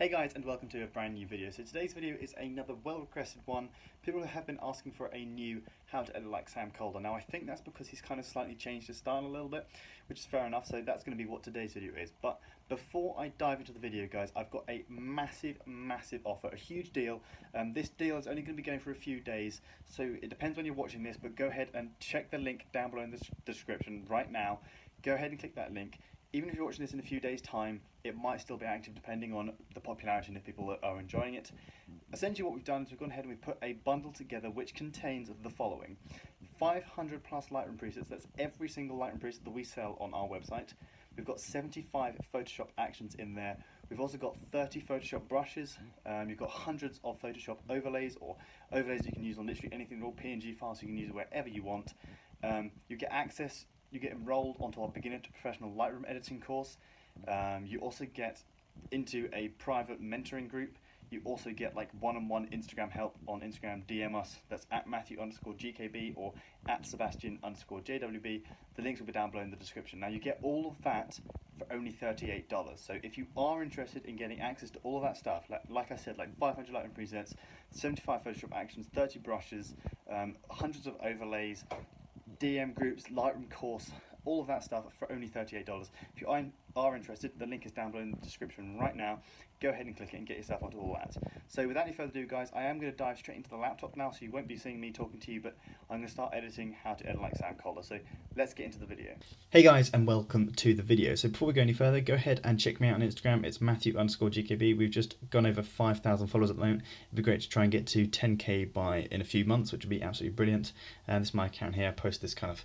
Hey guys, and welcome to a brand new video. So today's video is another well requested one. People have been asking for a new how to edit like Sam Kolder. Now I think that's because he's kind of slightly changed his style a little bit, which is fair enough, so that's going to be what today's video is. But before I dive into the video guys, I've got a massive offer, a huge deal. This deal is only going to be going for a few days, so it depends when you're watching this, but go ahead and check the link down below in the description right now. Go ahead and click that link. Even if you're watching this in a few days' time, it might still be active depending on the popularity and if people are enjoying it. Essentially what we've done is we've gone ahead and we've put a bundle together which contains the following. 500 plus Lightroom presets, that's every single Lightroom preset that we sell on our website. We've got 75 Photoshop actions in there. We've also got 30 Photoshop brushes. You've got hundreds of Photoshop overlays, or overlays you can use on literally anything. They're all PNG files, so you can use it wherever you want. You get access. You get enrolled onto our beginner to professional Lightroom editing course. You also get into a private mentoring group. You also get like one-on-one Instagram help on Instagram. DM us, that's at Matthew_GKB or at Sebastian_JWB. The links will be down below in the description. Now you get all of that for only $38. So if you are interested in getting access to all of that stuff, like I said, like 500 Lightroom presets, 75 Photoshop actions, 30 brushes, hundreds of overlays, DM groups, Lightroom course, all of that stuff for only $38. If you are interested, the link is down below in the description right now. Go ahead and click it and get yourself onto all that. So without any further ado guys, I am going to dive straight into the laptop now, so you won't be seeing me talking to you, but I'm going to start editing how to edit like Sam Kolder. So let's get into the video. Hey guys, and welcome to the video. So before we go any further, go ahead and check me out on Instagram. It's Matthew_GKB. We've just gone over 5,000 followers at the moment. It'd be great to try and get to 10k in a few months, which would be absolutely brilliant. And this is my account here. I post these kind of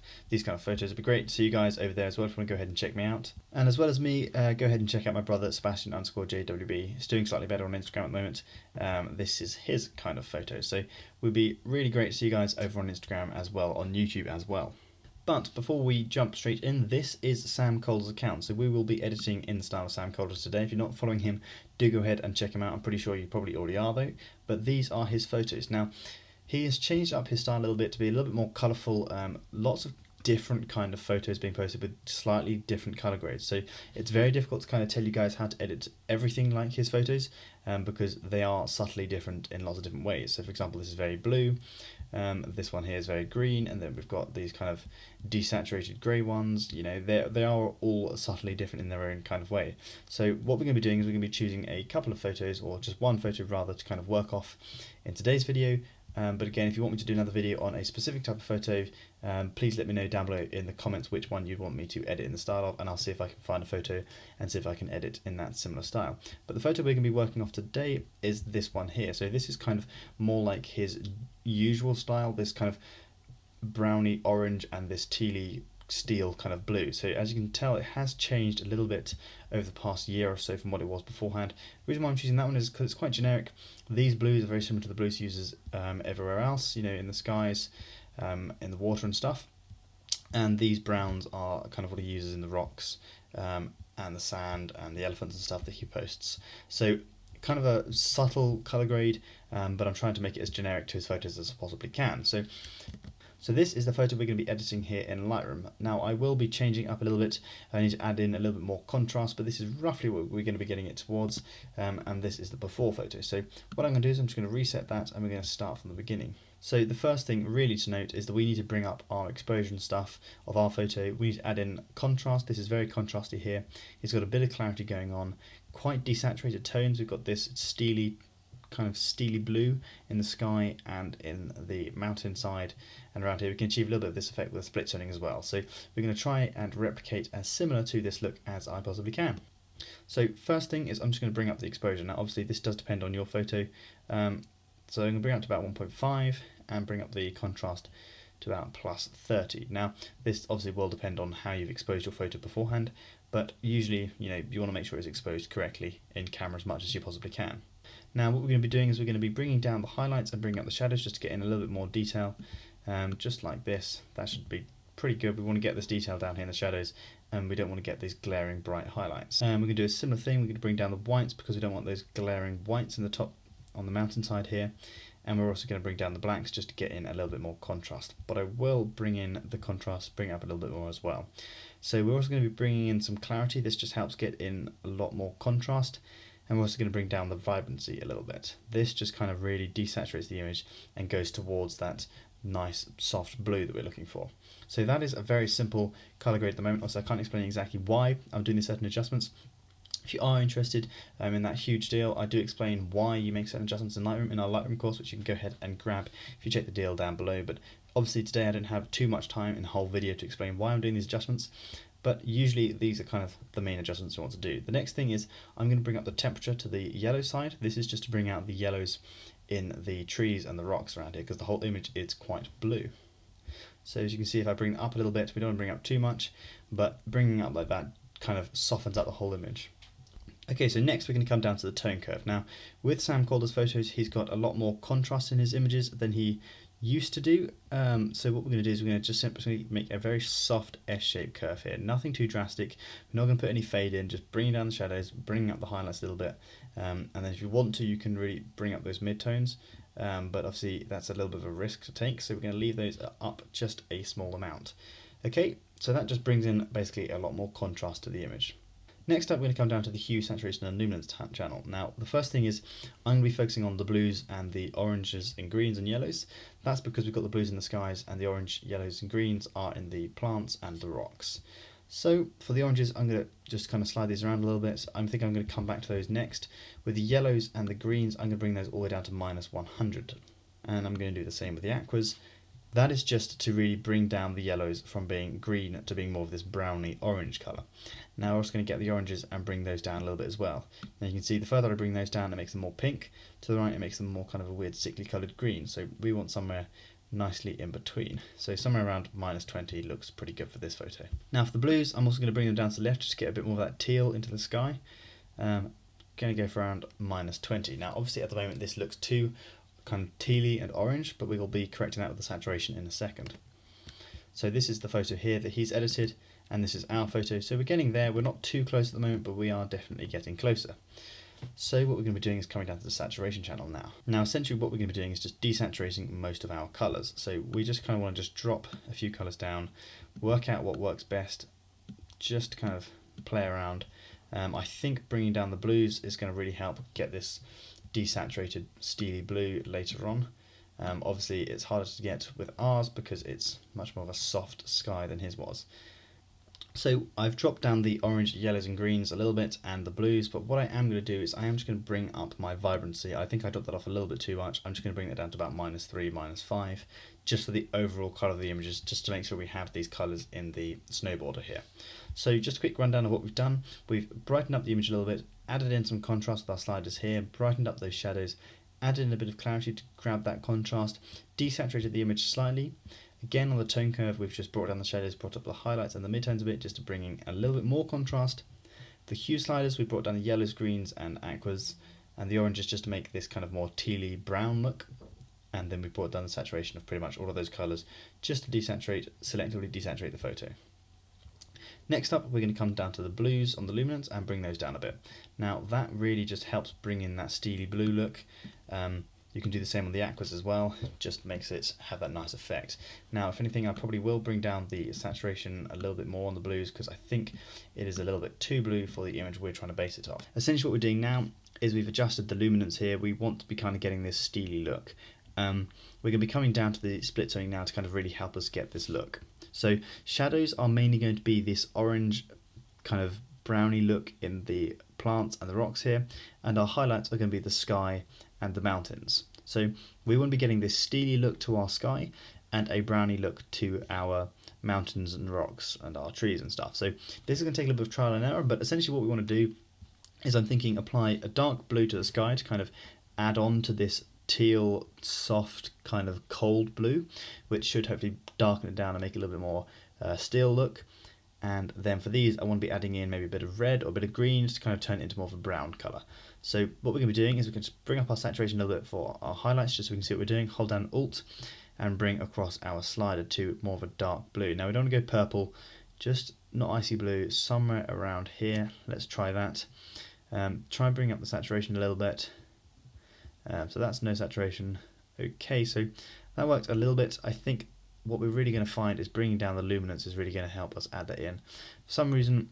photos. It'd be great to see you guys over there as well if you want to go ahead and check me out. And as well as me, go ahead and check out my brother Sebastian_JWB. He's doing slightly better on Instagram at the moment. This is his kind of photo, so it would be really great to see you guys over on Instagram as well, on YouTube as well. But before we jump straight in, this is Sam Kolder's account, so we will be editing in the style of Sam Kolder today. If you're not following him, do go ahead and check him out. I'm pretty sure you probably already are though, but these are his photos. Now, he has changed up his style a little bit to be a little bit more colourful, lots of different kind of photos being posted with slightly different color grades, so it's very difficult to kind of tell you guys how to edit everything like his photos, because they are subtly different in lots of different ways. So for example, this is very blue, this one here is very green, and then we've got these kind of desaturated grey ones. You know, they are all subtly different in their own kind of way. So what we're going to be doing is we're going to be choosing a couple of photos, or just one photo rather, to kind of work off in today's video. But again, if you want me to do another video on a specific type of photo, please let me know down below in the comments which one you'd want me to edit in the style of, and I'll see if I can find a photo and see if I can edit in that similar style. But the photo we're going to be working off today is this one here. So this is kind of more like his usual style, this kind of browny orange and this tealy steel kind of blue. So as you can tell, it has changed a little bit over the past year or so from what it was beforehand. The reason why I'm choosing that one is because it's quite generic. These blues are very similar to the blues he uses everywhere else, you know, in the skies, in the water and stuff. And these browns are kind of what he uses in the rocks, and the sand and the elephants and stuff that he posts. So kind of a subtle color grade, but I'm trying to make it as generic to his photos as I possibly can. So this is the photo we're going to be editing here in Lightroom. Now I will be changing up a little bit. I need to add in a little bit more contrast, but this is roughly what we're going to be getting it towards, and this is the before photo. So what I'm going to do is I'm just going to reset that, and we're going to start from the beginning. So the first thing really to note is that we need to bring up our exposure and stuff of our photo. We need to add in contrast. This is very contrasty here. It's got a bit of clarity going on, quite desaturated tones. We've got this kind of steely blue in the sky and in the mountainside, and around here we can achieve a little bit of this effect with split toning as well. So we're going to try and replicate as similar to this look as I possibly can. So first thing is I'm just going to bring up the exposure. Now obviously this does depend on your photo, so I'm going to bring it up to about 1.5 and bring up the contrast to about +30. Now this obviously will depend on how you've exposed your photo beforehand, but usually, you know, you want to make sure it's exposed correctly in camera as much as you possibly can. Now what we're going to be doing is we're going to be bringing down the highlights and bringing up the shadows just to get in a little bit more detail, just like this. That should be pretty good. We want to get this detail down here in the shadows, and we don't want to get these glaring bright highlights. We're going to do a similar thing. We're going to bring down the whites because we don't want those glaring whites in the top on the mountainside here, and we're also going to bring down the blacks just to get in a little bit more contrast. But I will bring in the contrast, bring it up a little bit more as well. So we're also going to be bringing in some clarity. This just helps get in a lot more contrast. And we're also going to bring down the vibrancy a little bit. This just kind of really desaturates the image and goes towards that nice soft blue that we're looking for. So that is a very simple color grade at the moment. Also, I can't explain exactly why I'm doing these certain adjustments. If you are interested in that huge deal, I do explain why you make certain adjustments in Lightroom in our Lightroom course, which you can go ahead and grab if you check the deal down below. But obviously today I don't have too much time in the whole video to explain why I'm doing these adjustments, but usually these are kind of the main adjustments we want to do. The next thing is I'm going to bring up the temperature to the yellow side. This is just to bring out the yellows in the trees and the rocks around here, because the whole image is quite blue. So as you can see, if I bring it up a little bit, we don't want to bring it up too much, but bringing it up like that kind of softens out the whole image. Okay, so next we're going to come down to the tone curve. Now, with Sam Kolder's photos, he's got a lot more contrast in his images than he used to do. So what we're going to do is we're going to just simply make a very soft S-shaped curve here. Nothing too drastic. We're not going to put any fade in, just bringing down the shadows, bringing up the highlights a little bit. And then if you want to, you can really bring up those mid-tones. But obviously that's a little bit of a risk to take, so we're going to leave those up just a small amount. Okay, so that just brings in basically a lot more contrast to the image. Next up, we're going to come down to the hue, saturation and luminance channel. Now, the first thing is I'm going to be focusing on the blues and the oranges and greens and yellows. That's because we've got the blues in the skies and the orange, yellows and greens are in the plants and the rocks. So for the oranges, I'm going to just kind of slide these around a little bit. I think I'm going to come back to those next. With the yellows and the greens, I'm going to bring those all the way down to -100. And I'm going to do the same with the aquas. That is just to really bring down the yellows from being green to being more of this browny orange colour. Now we're also going to get the oranges and bring those down a little bit as well. Now you can see the further I bring those down, it makes them more pink. To the right, it makes them more kind of a weird sickly coloured green. So we want somewhere nicely in between. So somewhere around -20 looks pretty good for this photo. Now for the blues, I'm also going to bring them down to the left just to get a bit more of that teal into the sky. Going to go for around -20. Now obviously at the moment this looks too kind of tealy and orange, but we will be correcting that with the saturation in a second. So this is the photo here that he's edited, and this is our photo. So we're getting there. We're not too close at the moment, but we are definitely getting closer. So what we're going to be doing is coming down to the saturation channel now. Now essentially what we're going to be doing is just desaturating most of our colours. So we just kind of want to just drop a few colours down, work out what works best, just kind of play around. I think bringing down the blues is going to really help get this desaturated steely blue later on. Obviously it's harder to get with ours because it's much more of a soft sky than his was. So I've dropped down the orange, yellows and greens a little bit and the blues, but what I am going to do is I am just going to bring up my vibrancy. I think I dropped that off a little bit too much. I'm just going to bring that down to about -3, -5, just for the overall colour of the images, just to make sure we have these colours in the snowboarder here. So just a quick rundown of what we've done. We've brightened up the image a little bit, added in some contrast with our sliders here, brightened up those shadows, added in a bit of clarity to grab that contrast, desaturated the image slightly. Again on the tone curve we've just brought down the shadows, brought up the highlights and the midtones a bit just to bring in a little bit more contrast. The hue sliders we brought down the yellows, greens and aquas, and the oranges just to make this kind of more tealy brown look. And then we brought down the saturation of pretty much all of those colours just to selectively desaturate the photo. Next up we're going to come down to the blues on the luminance and bring those down a bit. Now that really just helps bring in that steely blue look. You can do the same on the aquas as well, just makes it have that nice effect. Now if anything I probably will bring down the saturation a little bit more on the blues because I think it is a little bit too blue for the image we're trying to base it off. Essentially what we're doing now is we've adjusted the luminance here. We want to be kind of getting this steely look. We're going to be coming down to the split toning now to kind of really help us get this look. So shadows are mainly going to be this orange kind of browny look in the plants and the rocks here, and our highlights are going to be the sky and the mountains. So we want to be getting this steely look to our sky and a browny look to our mountains and rocks and our trees and stuff. So this is going to take a little bit of trial and error, but essentially what we want to do is I'm thinking apply a dark blue to the sky to kind of add on to this teal, soft, kind of cold blue, which should hopefully darken it down and make it a little bit more steel look. And then for these I want to be adding in maybe a bit of red or a bit of green just to kind of turn it into more of a brown colour. So what we're going to be doing is we can just bring up our saturation a little bit for our highlights just so we can see what we're doing. Hold down Alt and bring across our slider to more of a dark blue. Now we don't want to go purple, just not icy blue, somewhere around here. Let's try that. Try and bring up the saturation a little bit. So that's no saturation. Okay, so that worked a little bit. I think what we're really going to find is bringing down the luminance is really going to help us add that in. For some reason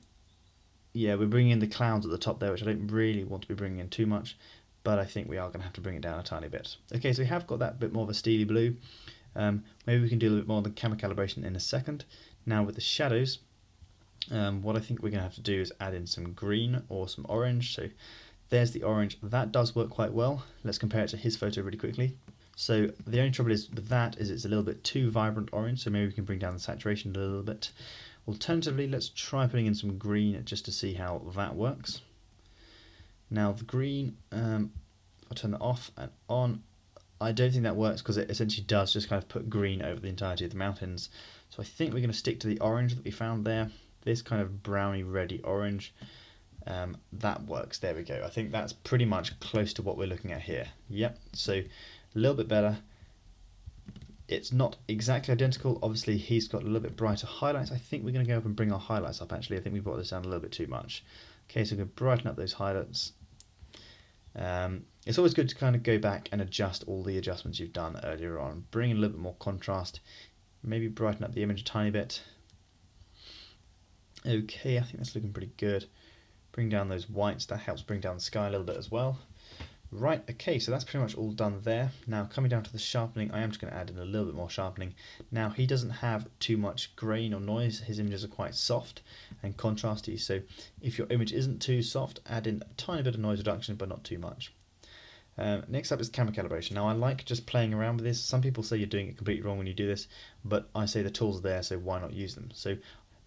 yeah, we're bringing in the clouds at the top there, which I don't really want to be bringing in too much, but I think we are going to have to bring it down a tiny bit. Okay, so we have got that bit more of a steely blue. Maybe we can do a little bit more on the camera calibration in a second. Now with the shadows, what I think we're going to have to do is add in some green or some orange. So there's the orange. That does work quite well. Let's compare it to his photo really quickly. So the only trouble is with that is it's a little bit too vibrant orange, so maybe we can bring down the saturation a little bit. Alternatively, let's try putting in some green just to see how that works. Now the green, I'll turn that off and on. I don't think that works because it essentially does just kind of put green over the entirety of the mountains. So I think we're going to stick to the orange that we found there. This kind of browny reddy orange. That works. There we go. I think that's pretty much close to what we're looking at here. Yep. So a little bit better. It's not exactly identical. Obviously, he's got a little bit brighter highlights. I think we're going to go up and bring our highlights up, actually. I think we brought this down a little bit too much. Okay, so we're going to brighten up those highlights. It's always good to kind of go back and adjust all the adjustments you've done earlier on. Bring in a little bit more contrast. Maybe brighten up the image a tiny bit. Okay, I think that's looking pretty good. Bring down those whites. That helps bring down the sky a little bit as well. Right, okay, so that's pretty much all done there. Now coming down to the sharpening, I am just going to add in a little bit more sharpening. Now he doesn't have too much grain or noise. His images are quite soft and contrasty, so if your image isn't too soft, add in a tiny bit of noise reduction, but not too much. Next up is camera calibration. Now I like just playing around with this. Some people say you're doing it completely wrong when you do this, but I say the tools are there, so why not use them? So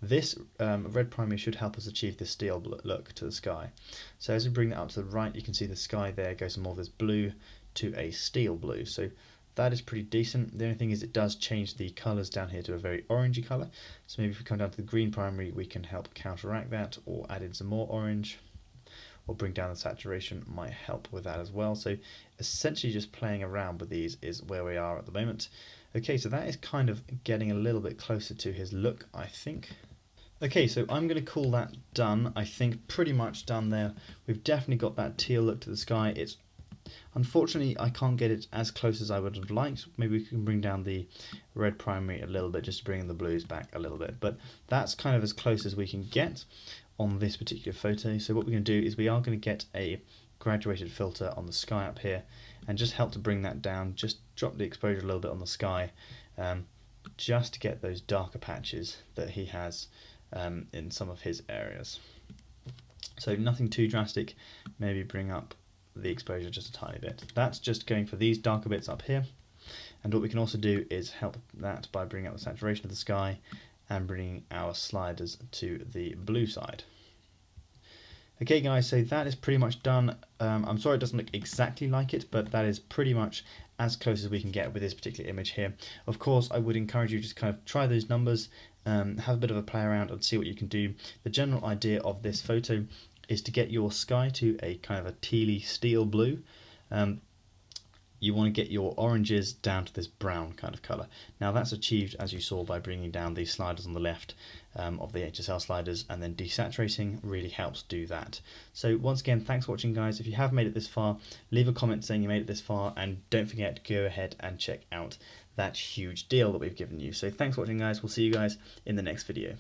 this red primary should help us achieve this steel look to the sky. So as we bring that up to the right, you can see the sky there goes from more of this blue to a steel blue. So that is pretty decent. The only thing is it does change the colours down here to a very orangey colour. So maybe if we come down to the green primary, we can help counteract that, or add in some more orange, or bring down the saturation might help with that as well. So essentially just playing around with these is where we are at the moment. Okay, so that is kind of getting a little bit closer to his look, I think. Okay, so I'm going to call that done. I think pretty much done there. We've definitely got that teal look to the sky. It's unfortunately I can't get it as close as I would have liked. Maybe we can bring down the red primary a little bit just to bring the blues back a little bit. But that's kind of as close as we can get on this particular photo. So what we're going to do is we are going to get a graduated filter on the sky up here and just help to bring that down. Just drop the exposure a little bit on the sky, just to get those darker patches that he has in some of his areas. So nothing too drastic, maybe bring up the exposure just a tiny bit. That's just going for these darker bits up here. And what we can also do is help that by bringing up the saturation of the sky and bringing our sliders to the blue side. Okay guys, so that is pretty much done. I'm sorry it doesn't look exactly like it, but that is pretty much as close as we can get with this particular image here. Of course, I would encourage you to just kind of try those numbers, have a bit of a play around and see what you can do. The general idea of this photo is to get your sky to a kind of a tealy steel blue. You want to get your oranges down to this brown kind of colour. Now that's achieved, as you saw, by bringing down these sliders on the left of the HSL sliders, and then desaturating really helps do that. So once again, thanks for watching guys. If you have made it this far, leave a comment saying you made it this far, and don't forget to go ahead and check out that huge deal that we've given you. So thanks for watching guys, we'll see you guys in the next video.